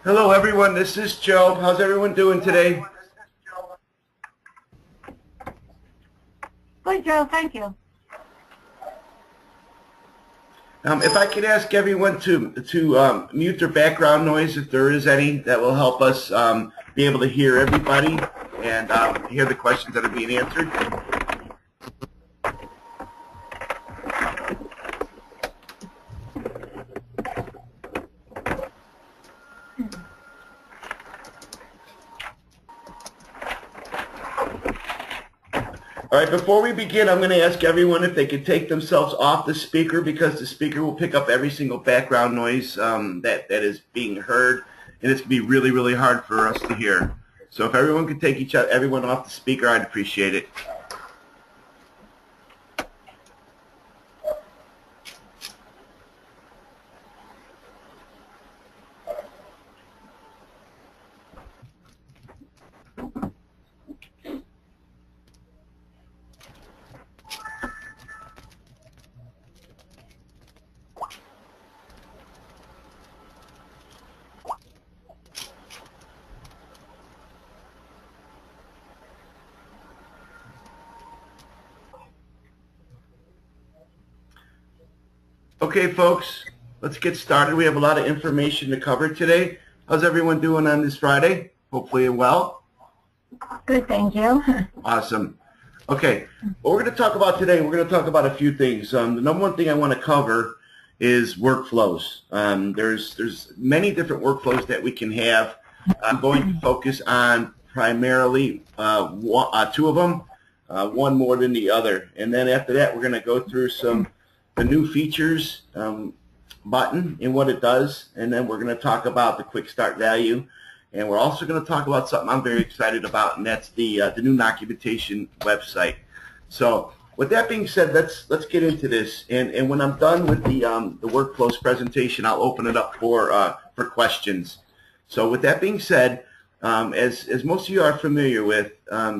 Hello everyone, this is Joe. How's everyone doing today? Good, Joe. Thank you. If I could ask everyone to mute their background noise if there is any, that will help us be able to hear everybody and hear the questions that are being answered. All right, before we begin, I'm going to ask everyone if they could take themselves off the speaker because the speaker will pick up every single background noise that is being heard, and it's going to be really, really hard for us to hear. So if everyone could take everyone off the speaker, I'd appreciate it. Okay, folks, let's get started. We have a lot of information to cover today. How's everyone doing on this Friday? Hopefully well. Good, thank you. Awesome. Okay, what we're going to talk about today, we're going to talk about a few things. The number one thing I want to cover is workflows. There's many different workflows that we can have. I'm going to focus on primarily two of them, one more than the other. And then after that, we're going to go through the new features button and what it does, and then we're going to talk about the quick start value, and we're also going to talk about something I'm very excited about, and that's the new documentation website. So with that being said, let's get into this, and when I'm done with the workflows presentation, I'll open it up for questions. So with that being said, as most of you are familiar with,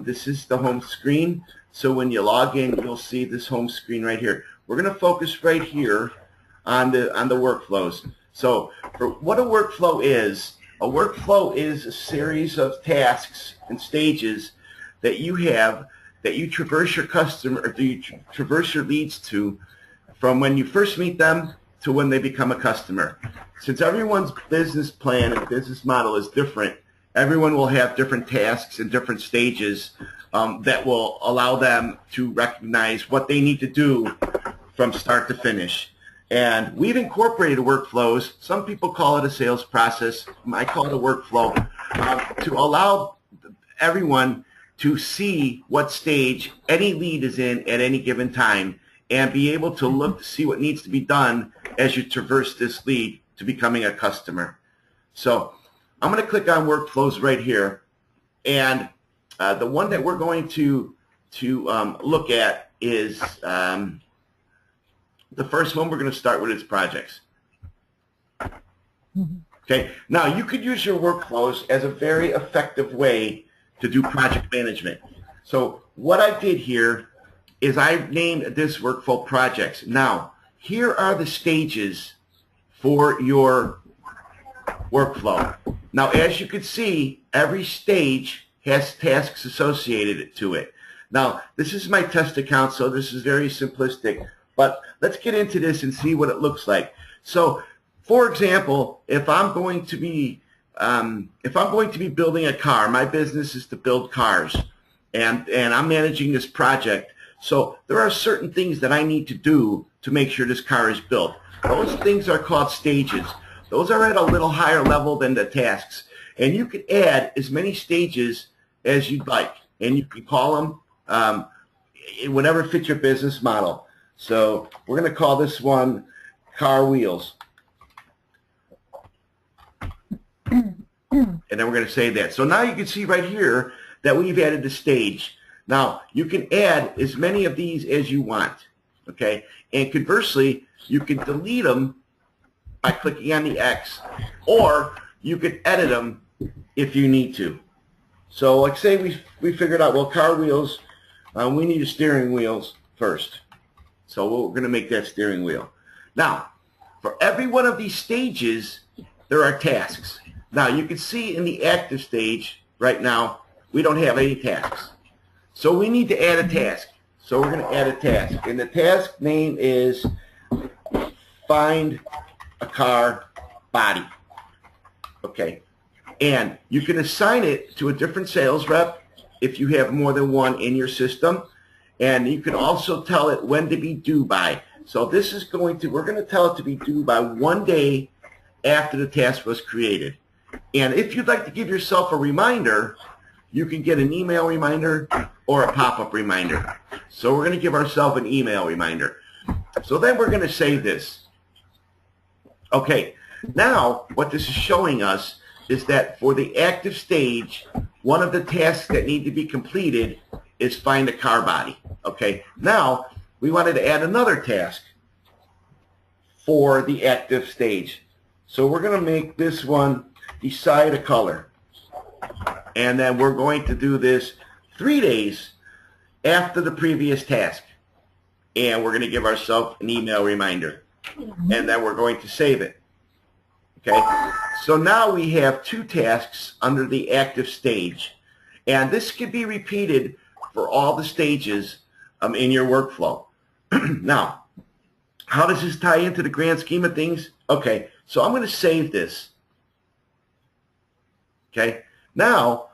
this is the home screen. So when you log in, you'll see this home screen right here. We're going to focus right here on the workflows. So for what a workflow is a series of tasks and stages that you have, that you traverse your customer, or you traverse your leads to, from when you first meet them to when they become a customer. Since everyone's business plan and business model is different, everyone will have different tasks and different stages that will allow them to recognize what they need to do from start to finish. And we've incorporated workflows. Some people call it a sales process. I call it a workflow to allow everyone to see what stage any lead is in at any given time and be able to look to see what needs to be done as you traverse this lead to becoming a customer. So I'm going to click on workflows right here, and the one that we're going to look at is the first one. We're going to start with its projects. Okay. Now you could use your workflows as a very effective way to do project management. So what I did here is I named this workflow projects. Now here are the stages for your workflow. Now as you can see, every stage has tasks associated to it. Now this is my test account, so this is very simplistic. But let's get into this and see what it looks like. So, for example, if I'm going to be building a car, my business is to build cars, and I'm managing this project. So there are certain things that I need to do to make sure this car is built. Those things are called stages. Those are at a little higher level than the tasks, and you can add as many stages as you'd like, and you can call them whatever fits your business model. So we're going to call this one car wheels. And then we're going to save that. So now you can see right here that we've added the stage. Now you can add as many of these as you want. Okay. And conversely, you can delete them by clicking on the X, or you can edit them if you need to. So like say we figured out, well, car wheels, we need a steering wheels first. So we're going to make that steering wheel. Now, For every one of these stages, there are tasks. Now, you can see in the active stage right now, we don't have any tasks. So we need to add a task. So we're going to add a task. And the task name is find a car body. Okay. And you can assign it to a different sales rep if you have more than one in your system. And you can also tell it when to be due by. So this is we're going to tell it to be due by 1 day after the task was created. And if you'd like to give yourself a reminder, you can get an email reminder or a pop-up reminder. So we're going to give ourselves an email reminder. So then we're going to save this. Okay, now what this is showing us is that for the active stage, one of the tasks that need to be completed is find a car body. Okay, now we wanted to add another task for the active stage. So we're going to make this one decide a color. And then we're going to do this 3 days after the previous task. And we're going to give ourselves an email reminder. And then we're going to save it. Okay? So now we have 2 tasks under the active stage. And this can be repeated for all the stages in your workflow. Now, how does this tie into the grand scheme of things? Okay, so I'm going to save this. Okay? Now,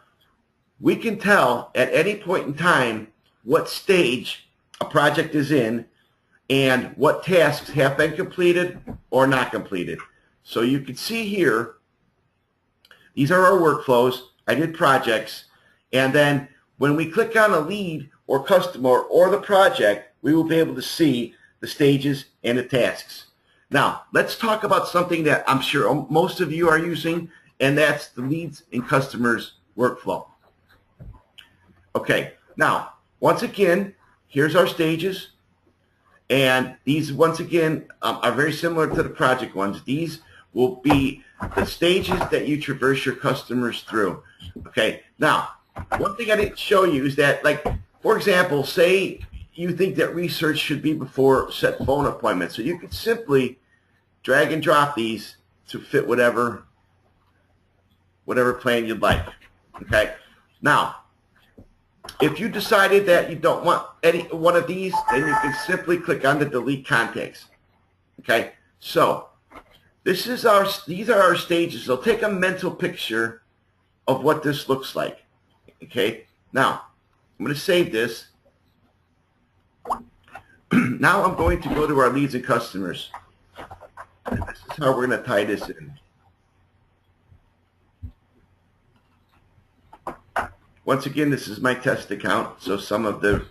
we can tell at any point in time what stage a project is in and what tasks have been completed or not completed. So you can see here, these are our workflows. I did projects. And then when we click on a lead or customer or the project, we will be able to see the stages and the tasks. Now, let's talk about something that I'm sure most of you are using, and that's the leads and customers workflow. Okay, now, once again, here's our stages. And these, once again, are very similar to the project ones. These will be the stages that you traverse your customers through. Okay, now, one thing I didn't show you is that, like, for example, say you think that research should be before set phone appointments. So you could simply drag and drop these to fit whatever plan you'd like. Okay, now, if you decided that you don't want any one of these, then you can simply click on the delete contacts. Okay, so these are our stages. So take a mental picture of what this looks like. Okay, now I'm going to save this. Now I'm going to go to our leads and customers. And this is how we're going to tie this in. Once again, this is my test account, so some of the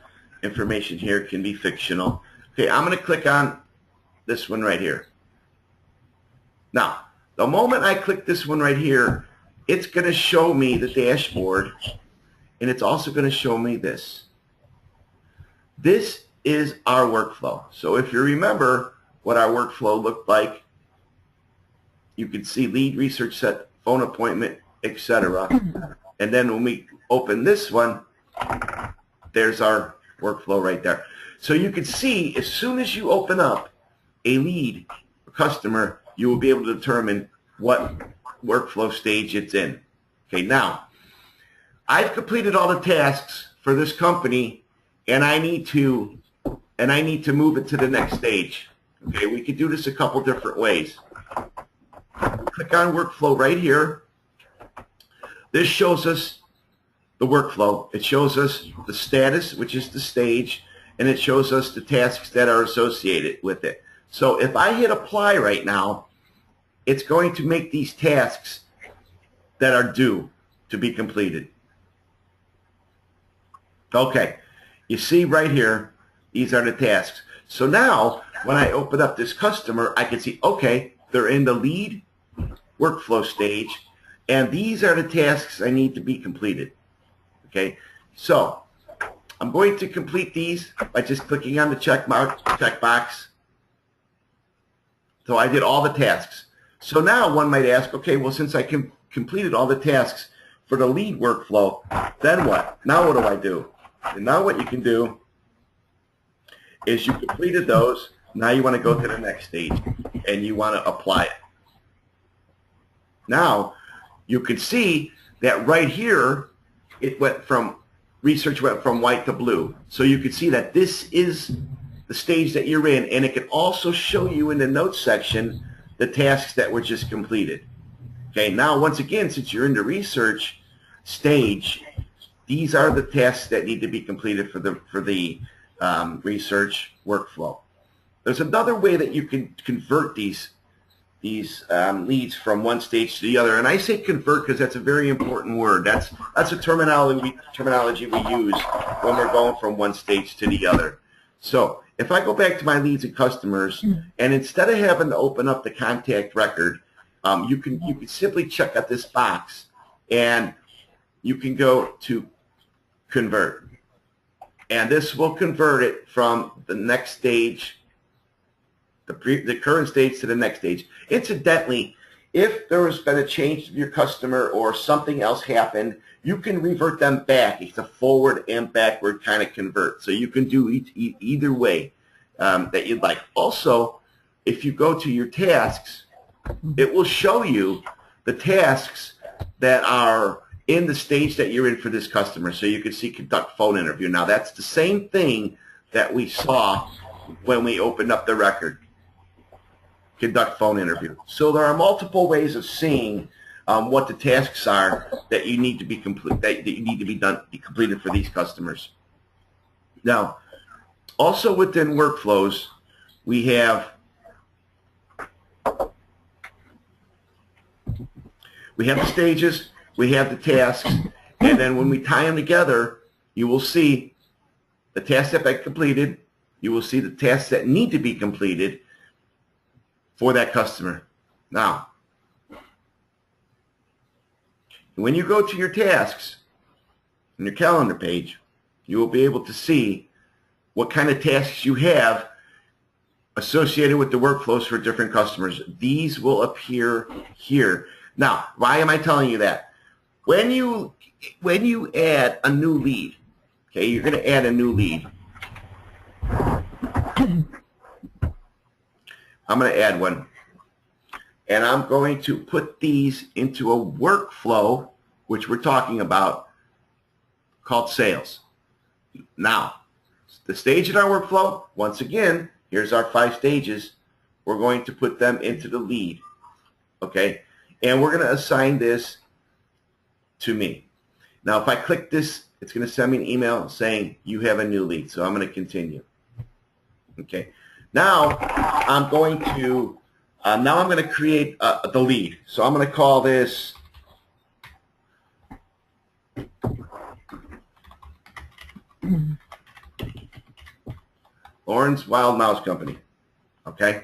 information here can be fictional. Okay, I'm going to click on this one right here. Now, the moment I click this one right here, it's going to show me the dashboard, and it's also going to show me this. This is our workflow. So if you remember what our workflow looked like, you can see lead, research, set, phone appointment, etc. And then when we open this one, there's our workflow right there. So you can see as soon as you open up a lead or customer, you will be able to determine what workflow stage it's in. Okay, now, I've completed all the tasks for this company, and I need to move it to the next stage. Okay, we could do this a couple different ways. Click on workflow right here. This shows us the workflow. It shows us the status, which is the stage, and it shows us the tasks that are associated with it. So if I hit apply right now, it's going to make these tasks that are due to be completed. Okay, you see right here, these are the tasks. So now, when I open up this customer, I can see, okay, they're in the lead workflow stage, and these are the tasks I need to be completed. Okay, so I'm going to complete these by just clicking on the check box. So I did all the tasks. So now one might ask, okay, well, since I completed all the tasks for the lead workflow, then what? Now what do I do? And now what you can do is you completed those. Now you want to go to the next stage and you want to apply it. Now you can see that right here, research went from white to blue. So you can see that this is the stage that you're in, and it can also show you in the notes section the tasks that were just completed. Okay, now once again, since you're in the research stage, these are the tasks that need to be completed for the research workflow. There's another way that you can convert these leads from one stage to the other, and I say convert because that's a very important word. That's a terminology we use when we're going from one stage to the other. So if I go back to my leads and customers, and instead of having to open up the contact record, you can simply check out this box, and you can go to convert, and this will convert it from the next stage, the current stage, to the next stage. Incidentally, if there has been a change to your customer or something else happened, you can revert them back. It's a forward and backward kind of convert. So you can do either way that you'd like. Also, if you go to your tasks, it will show you the tasks that are in the stage that you're in for this customer. So you can see conduct phone interview. Now that's the same thing that we saw when we opened up the record. Conduct phone interview. So there are multiple ways of seeing what the tasks are that you need to be completed for these customers. Now, also within workflows, we have the stages, we have the tasks, and then when we tie them together, you will see the tasks that have been completed, you will see the tasks that need to be completed for that customer. Now, when you go to your tasks on your calendar page, you will be able to see what kind of tasks you have associated with the workflows for different customers. These will appear here. Now, why am I telling you that? When you add a new lead, okay, you're going to add a new lead. I'm going to add one, and I'm going to put these into a workflow, which we're talking about, called sales. Now, the stage in our workflow, once again, here's our 5 stages. We're going to put them into the lead, okay? And we're going to assign this to me. Now, if I click this, it's going to send me an email saying you have a new lead, so I'm going to continue, okay? Now I'm going to create the lead. So I'm going to call this Lauren's Wild Mouse Company. Okay,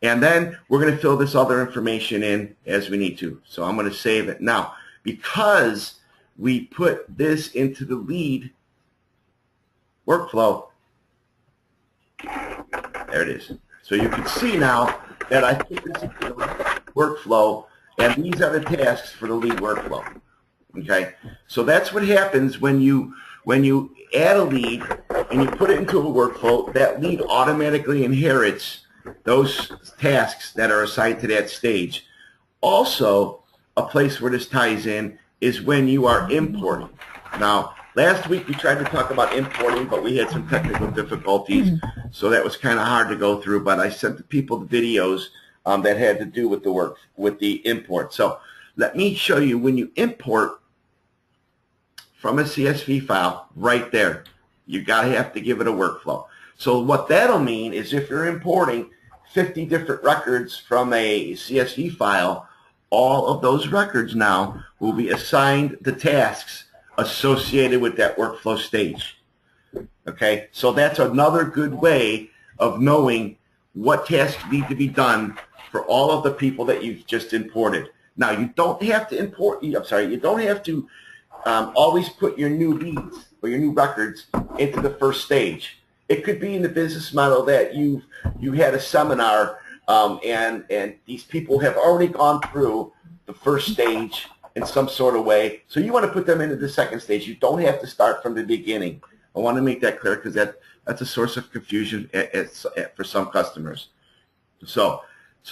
and then we're going to fill this other information in as we need to. So I'm going to save it now because we put this into the lead workflow. There it is. So you can see now that I put this into the workflow, and these are the tasks for the lead workflow. Okay? So that's what happens when you add a lead and you put it into a workflow. That lead automatically inherits those tasks that are assigned to that stage. Also, a place where this ties in is when you are importing. Now, last week we tried to talk about importing, but we had some technical difficulties, so that was kind of hard to go through. But I sent the people the videos that had to do with the import. So let me show you when you import from a CSV file right there. You have to give it a workflow. So what that'll mean is if you're importing 50 different records from a CSV file, all of those records now will be assigned the tasks associated with that workflow stage. Okay, so that's another good way of knowing what tasks need to be done for all of the people that you've just imported. Now, you don't have to you don't have to always put your new leads or your new records into the first stage. It could be in the business model that you had a seminar and these people have already gone through the first stage in some sort of way, so you want to put them into the second stage. You don't have to start from the beginning. I want to make that clear because that's a source of confusion for some customers. So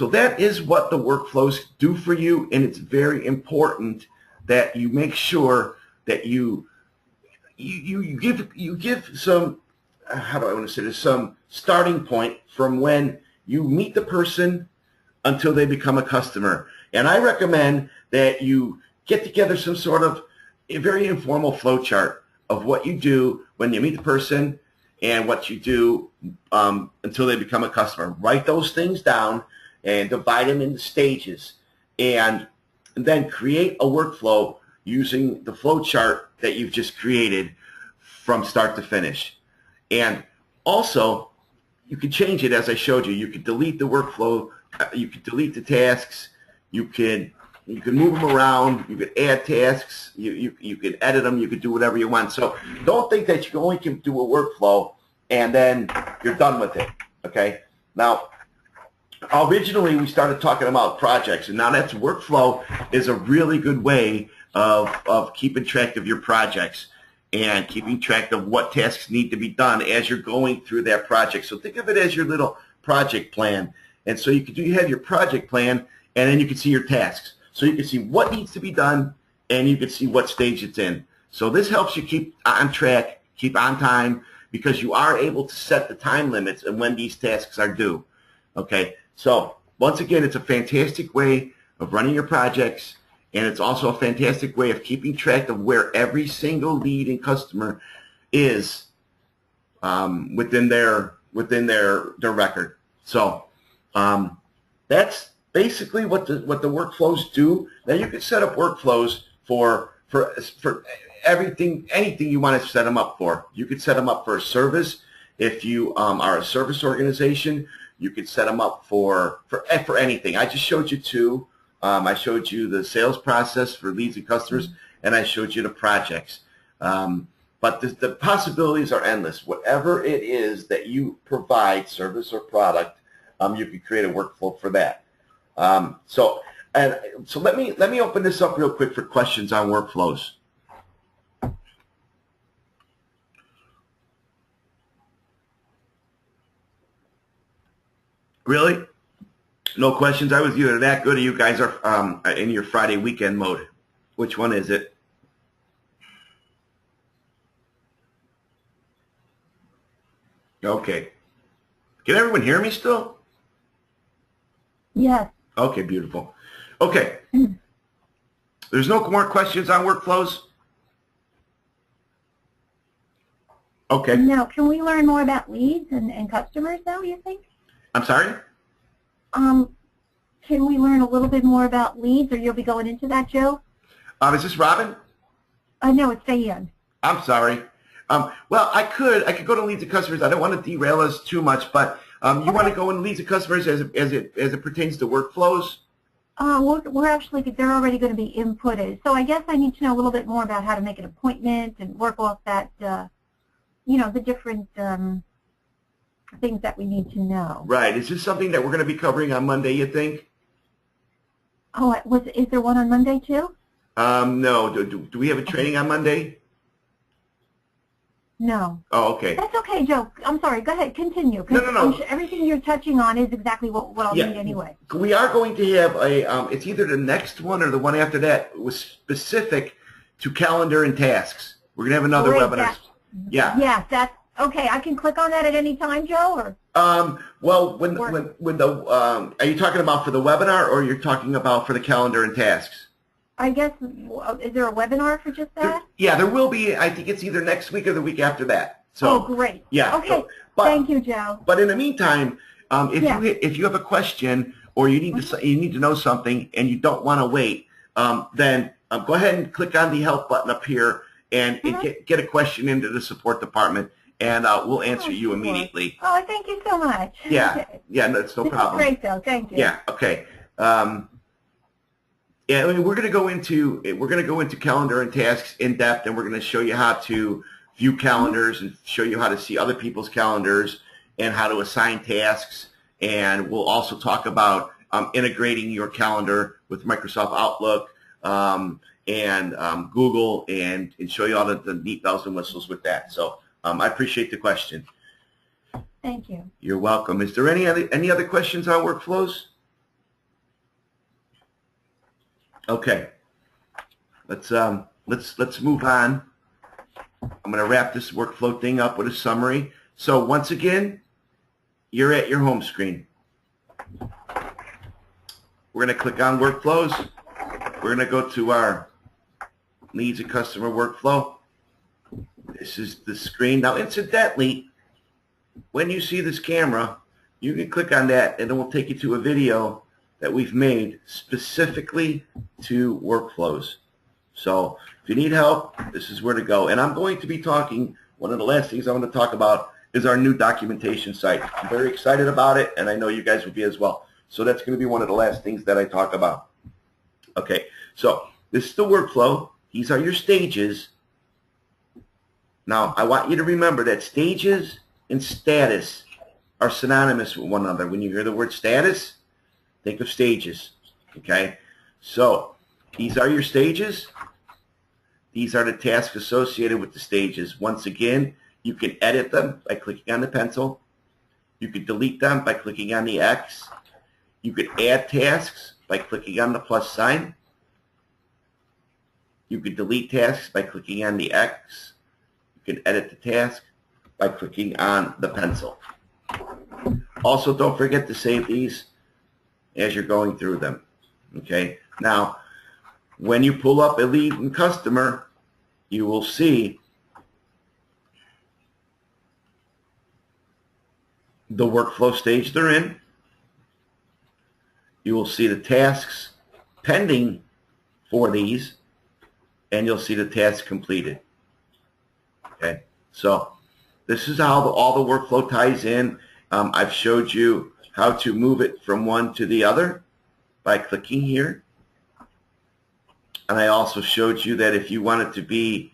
that is what the workflows do for you, and it's very important that you make sure that you give some, how do I want to say this, some starting point from when you meet the person until they become a customer. And I recommend that you get together some sort of a very informal flow chart of what you do when you meet the person and what you do until they become a customer. Write those things down and divide them into stages, and then create a workflow using the flow chart that you've just created from start to finish. And also, you can change it as I showed you. You could delete the workflow, you could delete the tasks, you can move them around, you could add tasks, you could edit them, you could do whatever you want. So don't think that you only can do a workflow and then you're done with it, okay? Now, originally we started talking about projects, and now that's workflow is a really good way of keeping track of your projects and keeping track of what tasks need to be done as you're going through that project. So think of it as your little project plan. And so you have your project plan, and then you can see your tasks. So you can see what needs to be done, and you can see what stage it's in. So this helps you keep on track, keep on time, because you are able to set the time limits and when these tasks are due. Okay, so once again, it's a fantastic way of running your projects, and it's also a fantastic way of keeping track of where every single lead and customer is within their record. So that's basically what the workflows do. Now you can set up workflows for everything, anything you want to set them up for. You could set them up for a service. If you are a service organization, you could set them up for anything. I just showed you two. I showed you the sales process for leads and customers, and I showed you the projects. But the possibilities are endless. Whatever it is that you provide, service or product, you can create a workflow for that. So let me open this up real quick for questions on workflows. Really? No questions? I was either that good or you guys are in your Friday weekend mode. Which one is it? Okay. Can everyone hear me still? Yes. Okay, beautiful. Okay. There's no more questions on workflows? Okay. Now, can we learn more about leads and customers, though, you think? I'm sorry? Can we learn a little bit more about leads, or you'll be going into that, Joe? Is this Robin? No, it's Diane. I'm sorry. Well, I could go to leads and customers. I don't want to derail us too much, but you want to go in leads and customers as it pertains to workflows? We're actually, they're already going to be inputted. So I guess I need to know a little bit more about how to make an appointment and work off that, the different things that we need to know. Right. Is this something that we're going to be covering on Monday, you think? Oh, is there one on Monday too? No. Do we have a training on Monday? No. Oh, okay. That's okay, Joe. I'm sorry. Go ahead. Continue. No. Sure everything you're touching on is exactly what I'll need anyway. We are going to have it's either the next one or the one after that was specific to calendar and tasks. We're going to have another webinar. Yeah. Yes, that's okay. I can click on that at any time, Joe, or? Well, when the are you talking about for the webinar, or you're talking about for the calendar and tasks? I guess, is there a webinar for just that? There will be. I think it's either next week or the week after that. So, great. Yeah. Okay. Thank you, Joe. But in the meantime, if you have a question or you need to know something and you don't want to wait, then go ahead and click on the help button up here and get a question into the support department, and we'll answer you immediately. Oh, thank you so much. Yeah. Yeah. That's no problem. Great, though. Thank you. Yeah. Okay. Yeah, I mean, we're going to go into calendar and tasks in depth, and we're going to show you how to view calendars and show you how to see other people's calendars and how to assign tasks. And we'll also talk about integrating your calendar with Microsoft Outlook and Google, and show you all the neat bells and whistles with that. So I appreciate the question. Thank you. You're welcome. Is there any other questions on workflows? Okay. Let's move on. I'm going to wrap this workflow thing up with a summary. So once again, you're at your home screen. We're going to click on workflows. We're going to go to our leads and customer workflow. This is the screen. Now, incidentally, when you see this camera, you can click on that and it will take you to a video that we've made specifically to workflows. So if you need help, this is where to go. And I'm going to be talking, one of the last things I want to talk about is our new documentation site. I'm very excited about it, and I know you guys will be as well. So that's going to be one of the last things that I talk about. Okay, so this is the workflow. These are your stages. Now, I want you to remember that stages and status are synonymous with one another. When you hear the word status, think of stages, okay? So these are your stages. These are the tasks associated with the stages. Once again, you can edit them by clicking on the pencil. You can delete them by clicking on the X. You can add tasks by clicking on the plus sign. You can delete tasks by clicking on the X. You can edit the task by clicking on the pencil. Also, don't forget to save these as you're going through them. Okay? Now, when you pull up a lead and customer, you will see the workflow stage they're in. You will see the tasks pending for these, and you'll see the tasks completed. Okay, so this is how all the workflow ties in. I've showed you how to move it from one to the other by clicking here. And I also showed you that if you want it to be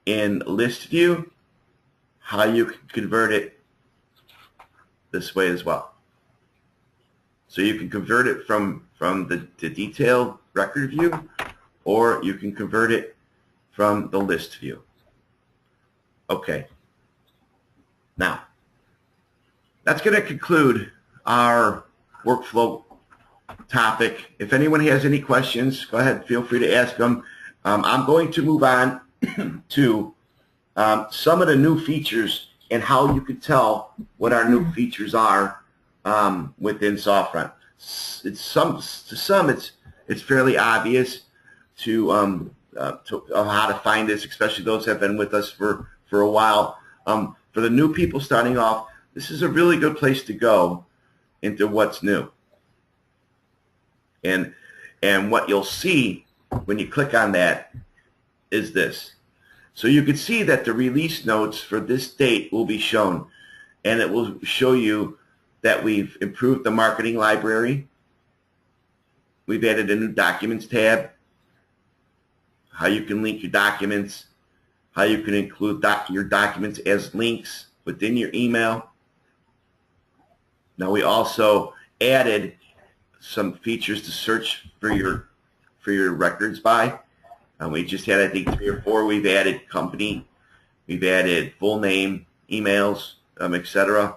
in list view, how you can convert it this way as well. So you can convert it from the detailed record view, or you can convert it from the list view. Okay. Now, that's going to conclude our workflow topic. If anyone has any questions, go ahead, feel free to ask them. I'm going to move on to some of the new features and how you can tell what our new features are within SoftFront. To some, it's fairly obvious to how to find this, especially those that have been with us for a while. For the new people starting off, this is a really good place to go into what's new. And what you'll see when you click on that is this. So you can see that the release notes for this date will be shown, and it will show you that we've improved the marketing library. We've added a new documents tab, how you can link your documents, how you can include your documents as links within your email. Now we also added some features to search for your records by. We just had, I think, 3 or 4. We've added company, we've added full name, emails, etc.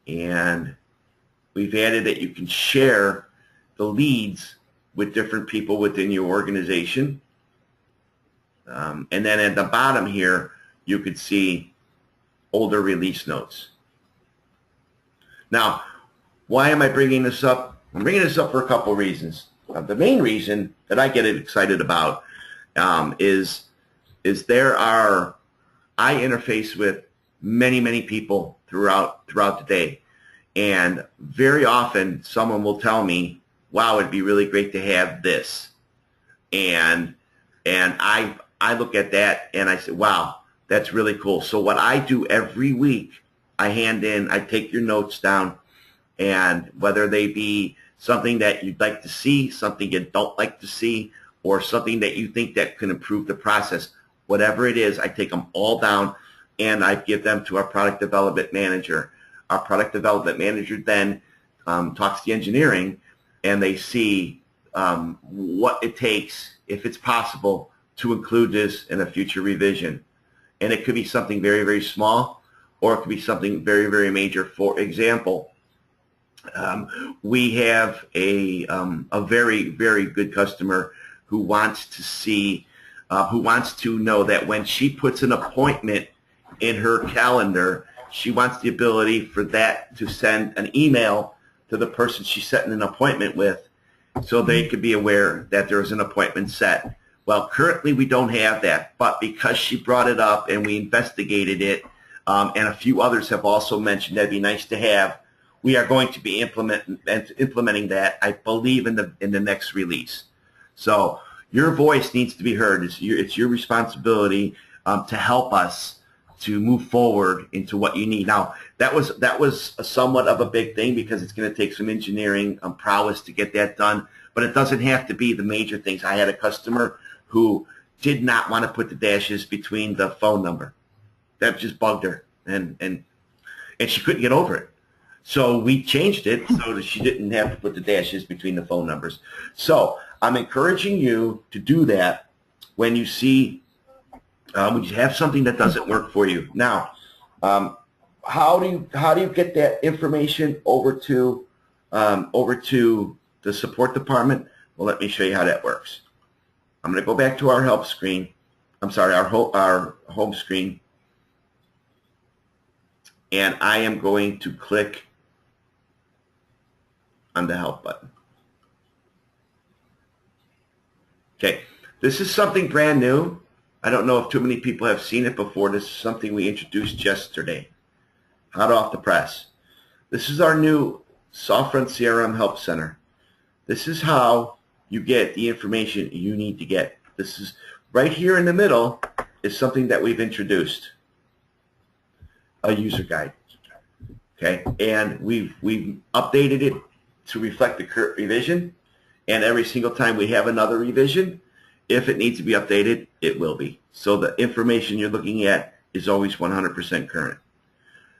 And we've added that you can share the leads with different people within your organization. And then at the bottom here, you could see older release notes. Now, why am I bringing this up? I'm bringing this up for a couple of reasons. The main reason that I get excited about is I interface with many people throughout the day, and very often someone will tell me, "Wow, it'd be really great to have this," and I look at that and I say, "Wow, that's really cool." So what I do every week, I take your notes down, and whether they be something that you'd like to see, something you don't like to see, or something that you think that can improve the process, whatever it is, I take them all down and I give them to our product development manager. Our product development manager then talks to engineering, and they see what it takes, if it's possible, to include this in a future revision. and it could be something very, very small, or it could be something very, very major. For example, we have a very, very good customer who wants to see, who wants to know that when she puts an appointment in her calendar, she wants the ability for that to send an email to the person she's setting an appointment with, so they could be aware that there's an appointment set. Well, currently we don't have that, but because she brought it up and we investigated it, and a few others have also mentioned that'd be nice to have, we are going to be implementing that, I believe, in the next release. So your voice needs to be heard. It's your responsibility to help us to move forward into what you need. Now, that was a somewhat of a big thing because it's going to take some engineering prowess to get that done, but it doesn't have to be the major things. I had a customer who did not want to put the dashes between the phone number. That just bugged her, and she couldn't get over it. So we changed it so that she didn't have to put the dashes between the phone numbers. So I'm encouraging you to do that when you see, when you have something that doesn't work for you. Now, how do you get that information over to the support department? Well, let me show you how that works. I'm going to go back to our help screen. I'm sorry, our home screen, and I am going to click on the help button. Okay, this is something brand new. I don't know if too many people have seen it before. This is something we introduced yesterday, hot off the press. This is our new SoftFront CRM Help Center. This is how you get the information you need to get. This is right here in the middle is something that we've introduced, a user guide. Okay, and we've updated it to reflect the current revision, and every single time we have another revision, if it needs to be updated, it will be. So the information you're looking at is always 100% current.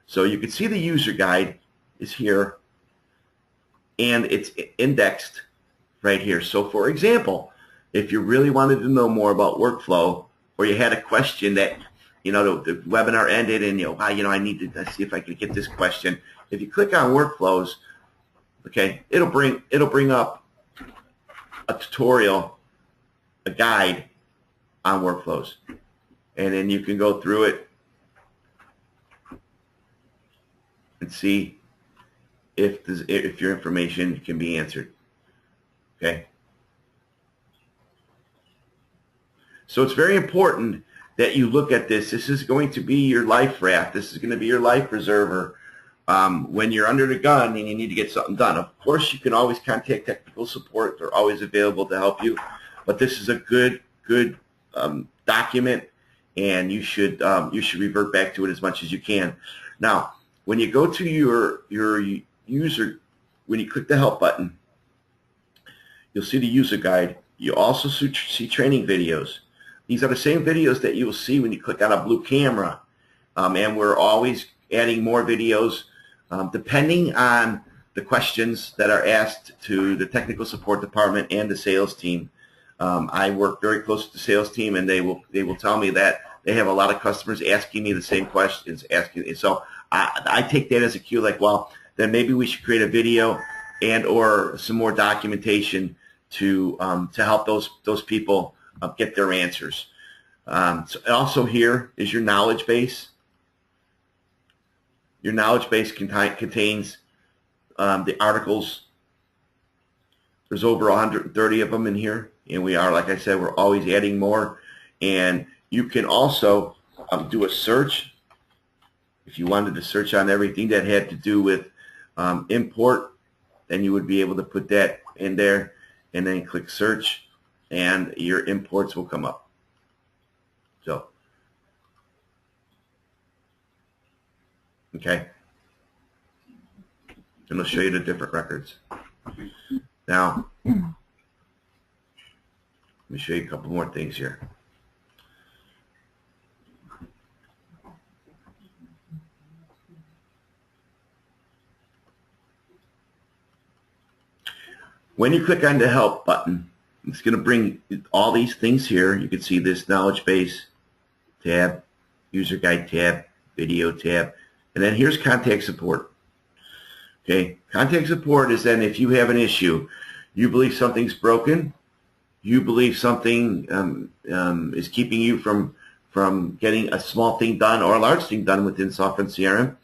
So you can see the user guide is here, and it's indexed right here. So for example, if you really wanted to know more about workflow, or you had a question that, you know, the webinar ended and I need to see if I can get this question. If you click on workflows, okay, it'll bring up a tutorial, a guide on workflows, and then you can go through it and see if your information can be answered. Okay, so it's very important that you look at this. This is going to be your life raft. This is going to be your life preserver when you're under the gun and you need to get something done. Of course, you can always contact technical support. They're always available to help you. But this is a good document, and you should revert back to it as much as you can. Now, when you go to your user, when you click the help button, you'll see the user guide. You also see training videos. These are the same videos that you will see when you click on a blue camera, and we're always adding more videos depending on the questions that are asked to the technical support department and the sales team. I work very close to the sales team, and they will tell me that they have a lot of customers asking me the same questions. So I take that as a cue, like, well, then maybe we should create a video and or some more documentation to help those people get their answers. So also here is your knowledge base. Your knowledge base contains the articles. There's over 130 of them in here, and we are, like I said, we're always adding more. And you can also do a search. If you wanted to search on everything that had to do with import, then you would be able to put that in there, and then click search, and your imports will come up. So, okay, and I'll show you the different records. Now, let me show you a couple more things here. When you click on the help button, it's going to bring all these things here. You can see this knowledge base tab. user guide tab, video tab, and then here's contact support. Okay, contact support is then if you have an issue, you believe something's broken, you believe something is keeping you from getting a small thing done or a large thing done within SoftFront CRM,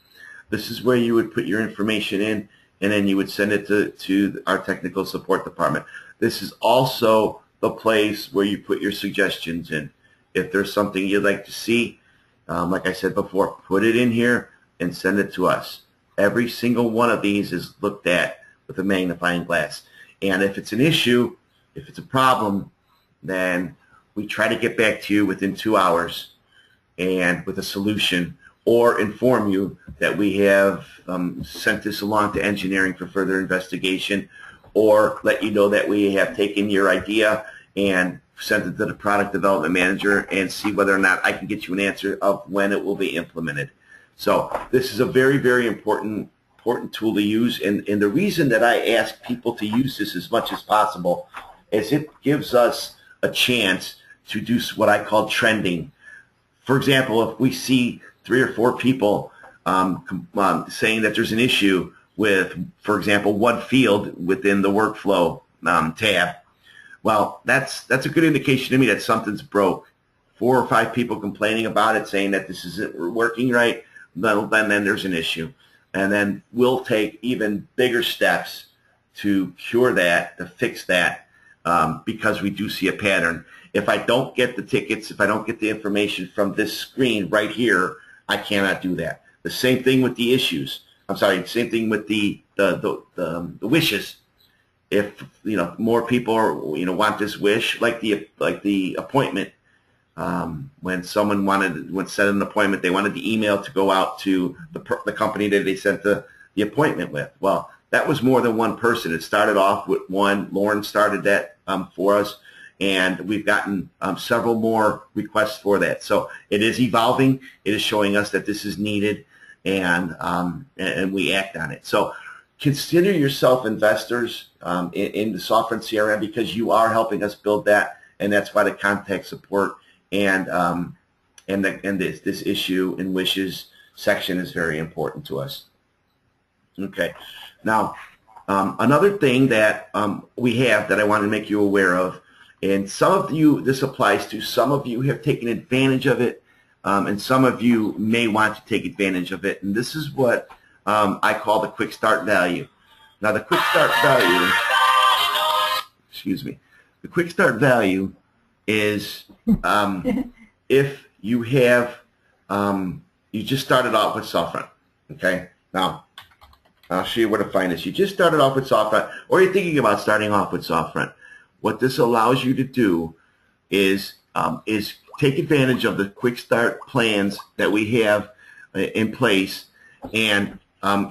this is where you would put your information in, and then you would send it to our technical support department. This is also the place where you put your suggestions in. If there's something you'd like to see, like I said before, put it in here and send it to us. Every single one of these is looked at with a magnifying glass. And if it's an issue, if it's a problem, then we try to get back to you within 2 hours and with a solution, or inform you that we have sent this along to engineering for further investigation, or let you know that we have taken your idea and sent it to the product development manager and see whether or not I can get you an answer of when it will be implemented. So this is a very, very important tool to use, and the reason that I ask people to use this as much as possible is it gives us a chance to do what I call trending. For example, if we see 3 or 4 people saying that there's an issue with, for example, one field within the workflow tab, well, that's a good indication to me that something's broke. 4 or 5 people complaining about it, saying that this isn't working right, then there's an issue. And then we'll take even bigger steps to cure that, to fix that, because we do see a pattern. If I don't get the tickets, if I don't get the information from this screen right here, I cannot do that. The same thing with the issues. I'm sorry, same thing with the wishes. If more people want this wish, like the appointment, when someone set an appointment, they wanted the email to go out to the company that they sent the appointment with. Well, that was more than one person. It started off with one. Lauren started that for us, and we've gotten several more requests for that. So it is evolving. It is showing us that this is needed, and we act on it. So consider yourself investors in the SoftFront CRM, because you are helping us build that, and that's why the contact support and this issue and wishes section is very important to us. Okay. Now, another thing that we have that I want to make you aware of, and some of you this applies to, some of you have taken advantage of it, and some of you may want to take advantage of it, and this is what I call the quick start value. Now, the quick start value, the quick start value is if you have, you just started off with SoftFront, okay? Now, I'll show you where to find this. You just started off with SoftFront, or you're thinking about starting off with SoftFront. What this allows you to do is take advantage of the quick start plans that we have in place, and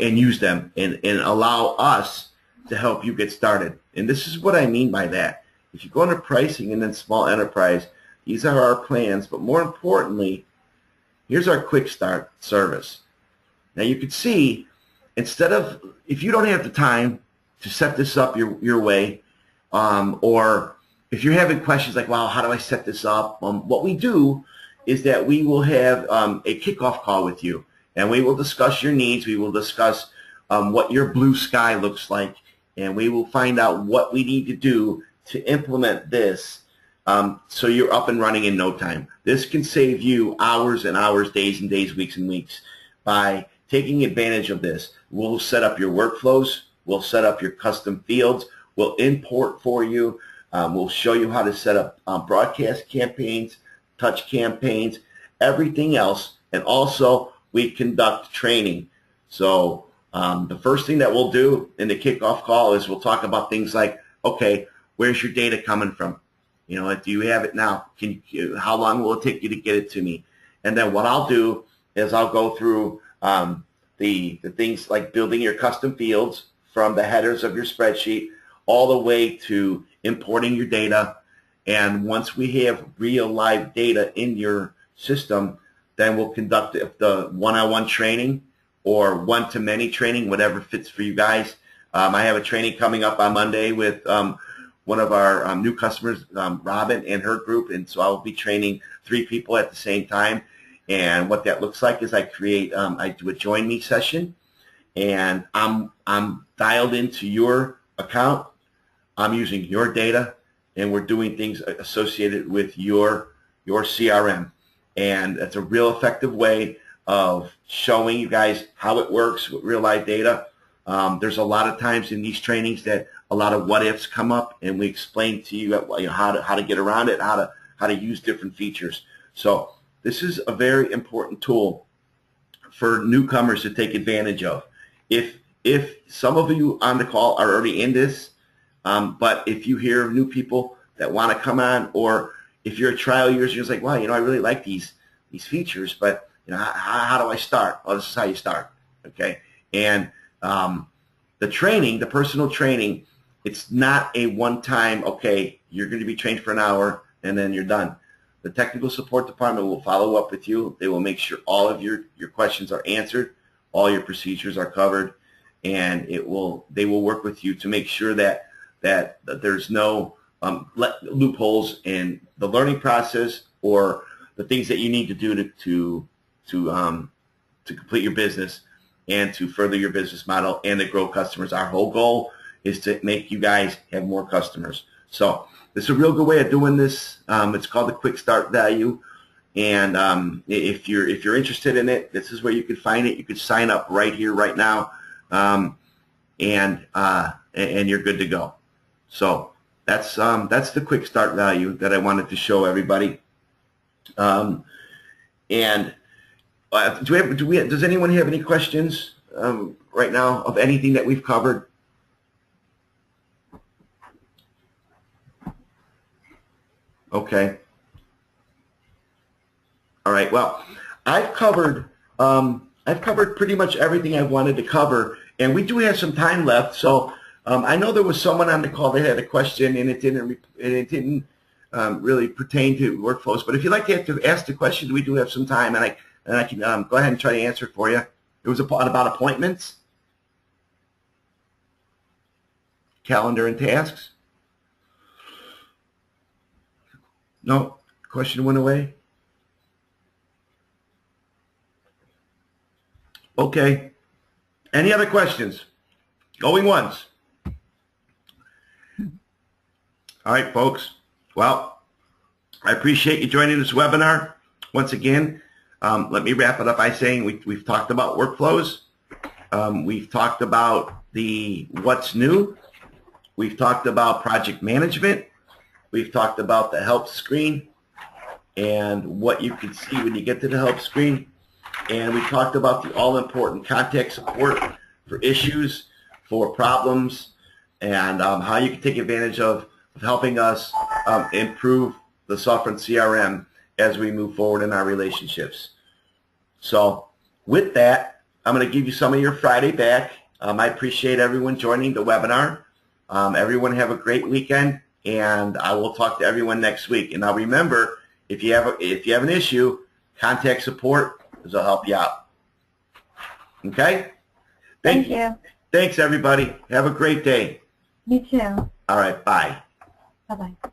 use them and allow us to help you get started. And this is what I mean by that. If you go under pricing and then small enterprise, these are our plans, but more importantly, here's our quick start service. Now you can see, instead of, if you don't have the time to set this up your way, or if you're having questions like, wow, how do I set this up? What we do is that we will have a kickoff call with you, and we will discuss your needs. We will discuss what your blue sky looks like, and we will find out what we need to do to implement this so you're up and running in no time. This can save you hours and hours, days and days, weeks and weeks by taking advantage of this. We'll set up your workflows. We'll set up your custom fields. We'll import for you. We'll show you how to set up broadcast campaigns, touch campaigns, everything else. And also, we conduct training. So the first thing that we'll do in the kickoff call is we'll talk about things like, okay, where's your data coming from? Do you have it now? How long will it take you to get it to me? And then what I'll do is I'll go through the things like building your custom fields from the headers of your spreadsheet all the way to importing your data. And once we have real live data in your system, then we'll conduct the one-on-one training or one-to-many training, whatever fits for you guys. I have a training coming up on Monday with one of our new customers, Robin and her group, and so I will be training 3 people at the same time. And what that looks like is I do a join me session, and I'm dialed into your account. I'm using your data, and we're doing things associated with your CRM. And that's a real effective way of showing you guys how it works with real life data. There's a lot of times in these trainings that a lot of what ifs come up, and we explain to you, how to get around it, how to use different features. So this is a very important tool for newcomers to take advantage of. If some of you on the call are already in this, but if you hear new people that want to come on, or if you're a trial user, you're just like, wow, I really like these features, but how do I start? Well, this is how you start, okay? And the training, the personal training, it's not a one-time, okay, you're going to be trained for an hour and then you're done. The technical support department will follow up with you. They will make sure all of your questions are answered, all your procedures are covered, and they will work with you to make sure that there's no loopholes in the learning process or the things that you need to do to complete your business and to further your business model and to grow customers. Our whole goal is to make you guys have more customers. So this is a real good way of doing this. It's called the Quick Start Value, and if you're interested in it, this is where you can find it. You can sign up right here, right now, and you're good to go. So that's the Quick Start Value that I wanted to show everybody. And does anyone have any questions right now of anything that we've covered? Okay. All right. Well, I've covered pretty much everything I wanted to cover, and we do have some time left. So I know there was someone on the call that had a question, and it didn't really pertain to workflows. But if you'd like to ask the question, we do have some time, and I can go ahead and try to answer it for you. It was about appointments, calendar, and tasks. No? Question went away? Okay. Any other questions? Going once. All right, folks. Well, I appreciate you joining this webinar. Once again, let me wrap it up by saying we've talked about workflows. We've talked about the what's new. We've talked about project management. We've talked about the help screen and what you can see when you get to the help screen. And we talked about the all-important contact support for issues, for problems, and how you can take advantage of helping us improve the software and CRM as we move forward in our relationships. So with that, I'm going to give you some of your Friday back. I appreciate everyone joining the webinar. Everyone have a great weekend, and I will talk to everyone next week. And now remember, if you have an issue, contact support, because they'll help you out. Okay? Thank you. Thanks, everybody. Have a great day. You too. All right, bye. Bye-bye.